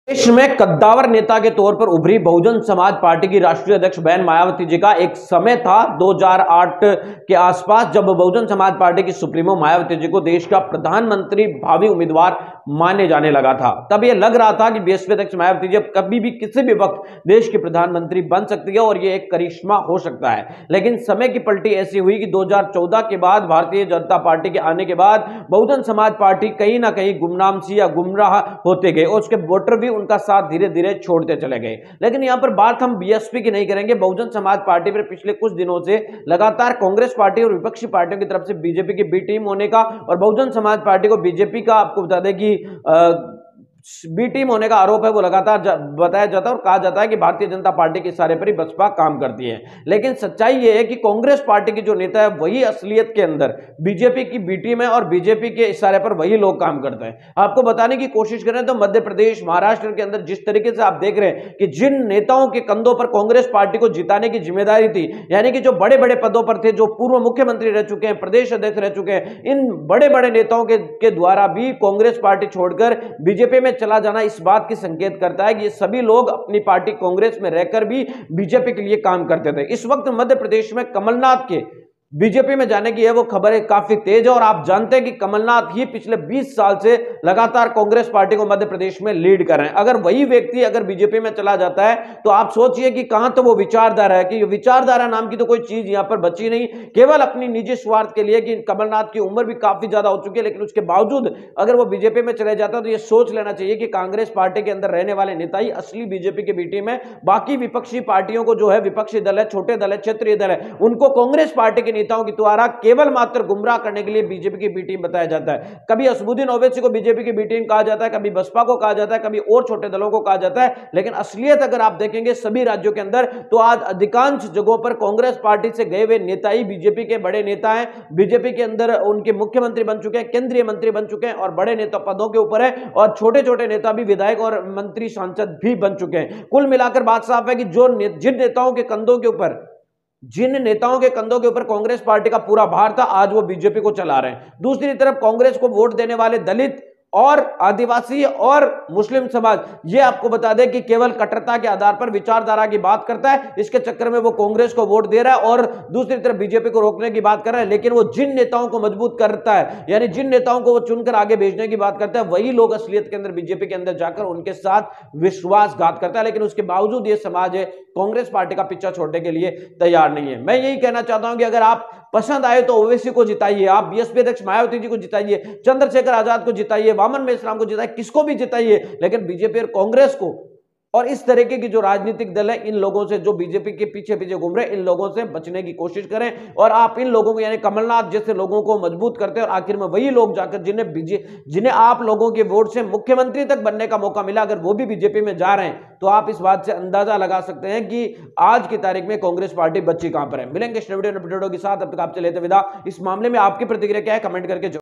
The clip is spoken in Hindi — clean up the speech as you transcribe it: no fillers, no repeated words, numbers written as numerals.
देश में कद्दावर नेता के तौर पर उभरी बहुजन समाज पार्टी की राष्ट्रीय अध्यक्ष बहन मायावती जी का एक समय था 2008 के आसपास, जब बहुजन समाज पार्टी की सुप्रीमो मायावती जी को देश का प्रधानमंत्री भावी उम्मीदवार माने जाने लगा था। तब यह लग रहा था कि बीएसपी अध्यक्ष मायावती जी अब कभी भी किसी भी वक्त देश की प्रधानमंत्री बन सकती है और यह एक करिश्मा हो सकता है। लेकिन समय की पलटी ऐसी हुई कि 2014 के बाद भारतीय जनता पार्टी के आने के बाद बहुजन समाज पार्टी कहीं ना कहीं गुमनाम सी या गुमराह होते गए और उसके वोटर भी उनका साथ धीरे धीरे छोड़ते चले गए। लेकिन यहां पर बात हम बीएसपी की नहीं करेंगे। बहुजन समाज पार्टी पर पिछले कुछ दिनों से लगातार कांग्रेस पार्टी और विपक्षी पार्टियों की तरफ से बीजेपी की बी टीम होने का और बहुजन समाज पार्टी को बीजेपी का, आपको बता दें कि बी टीम होने का आरोप है, वो लगातार बताया जाता है और कहा जाता है कि भारतीय जनता पार्टी के इशारे पर ही बसपा काम करती है। लेकिन सच्चाई ये है कि कांग्रेस पार्टी की जो नेता है वही असलियत के अंदर बीजेपी की बी टीम है और बीजेपी के इशारे पर वही लोग काम करते हैं। आपको बताने की कोशिश करें तो मध्य प्रदेश, महाराष्ट्र के अंदर जिस तरीके से आप देख रहे हैं कि जिन नेताओं के कंधों पर कांग्रेस पार्टी को जिताने की जिम्मेदारी थी, यानी कि जो बड़े बड़े पदों पर थे, जो पूर्व मुख्यमंत्री रह चुके हैं, प्रदेश अध्यक्ष रह चुके हैं, इन बड़े बड़े नेताओं के द्वारा भी कांग्रेस पार्टी छोड़कर बीजेपी में चला जाना इस बात की संकेत करता है कि ये सभी लोग अपनी पार्टी कांग्रेस में रहकर भी बीजेपी के लिए काम करते थे। इस वक्त मध्य प्रदेश में कमलनाथ के बीजेपी में जाने की है वो खबरें काफी तेज है और आप जानते हैं कि कमलनाथ ही पिछले 20 साल से लगातार कांग्रेस पार्टी को मध्य प्रदेश में लीड कर रहे हैं। अगर वही व्यक्ति अगर बीजेपी में चला जाता है तो आप सोचिए कि कहां तो वो विचारधारा है, कि विचारधारा नाम की तो कोई चीज यहां पर बची नहीं, केवल अपनी निजी स्वार्थ के लिए। कि कमलनाथ की उम्र भी काफी ज्यादा हो चुकी है, लेकिन उसके बावजूद अगर वो बीजेपी में चले जाता है तो ये सोच लेना चाहिए कि कांग्रेस पार्टी के अंदर रहने वाले नेता ही असली बीजेपी के बी टीम है। बाकी विपक्षी पार्टियों को जो है, विपक्षी दल है, छोटे दल है, क्षेत्रीय दल है, उनको कांग्रेस पार्टी के नेताओं के द्वारा केवल मात्र गुमराह करने के लिए बीजेपी की बी टीम बताया जाता है। कभी असदुद्दीन ओवैसी को बीजेपी की बी टीम कहा जाता है, कभी बसपा को कहा जाता है, कभी और छोटे दलों को कहा जाता है। लेकिन असलियत अगर आप देखेंगे सभी राज्यों के अंदर तो आज अधिकांश जगहों पर कांग्रेस पार्टी से गए हुए नेता ही बीजेपी के बड़े नेता हैं। बीजेपी के अंदर उनके मुख्यमंत्री बन चुके हैं, केंद्रीय मंत्री बन चुके हैं और बड़े नेता पदों के ऊपर है और छोटे छोटे नेता भी विधायक और मंत्री सांसद भी बन चुके हैं। कुल मिलाकर बात साफ है कि जिन नेताओं के कंधों के ऊपर कांग्रेस पार्टी का पूरा भार था, आज वो बीजेपी को चला रहे हैं। दूसरी तरफ कांग्रेस को वोट देने वाले दलित और आदिवासी और मुस्लिम समाज, ये आपको बता दें कि केवल कट्टरता के आधार पर विचारधारा की बात करता है, इसके चक्कर में वो कांग्रेस को वोट दे रहा है और दूसरी तरफ बीजेपी को रोकने की बात कर रहा है। लेकिन वो जिन नेताओं को मजबूत करता है, यानी जिन नेताओं को वो चुनकर आगे भेजने की बात करता है, वही लोग असलियत के अंदर बीजेपी के अंदर जाकर उनके साथ विश्वासघात करता है। लेकिन उसके बावजूद ये समाज है कांग्रेस पार्टी का पीछा छोड़ने के लिए तैयार नहीं है। मैं यही कहना चाहता हूं कि अगर आप पसंद आए तो ओवैसी को जिताइए, आप बीएसपी अध्यक्ष मायावती जी को जिताइए, चंद्रशेखर आजाद को जिताइए, वामन मेश्राम को जिताइए, किसको भी जिताइए, लेकिन बीजेपी और कांग्रेस को और इस तरीके की जो राजनीतिक दल है, इन लोगों से जो बीजेपी के पीछे पीछे घूम रहे, इन लोगों से बचने की कोशिश करें। और आप इन लोगों को, यानी कमलनाथ जैसे लोगों को मजबूत करते हैं और आखिर में वही लोग जाकर जिन्हें आप लोगों के वोट से मुख्यमंत्री तक बनने का मौका मिला, अगर वो भी बीजेपी में जा रहे हैं तो आप इस बात से अंदाजा लगा सकते हैं कि आज की तारीख में कांग्रेस पार्टी बच्ची कहां पर है। मिलेंगे इस वीडियो के साथ, अब तक आपसे लेते विदा। इस मामले में आपकी प्रतिक्रिया क्या है, कमेंट करके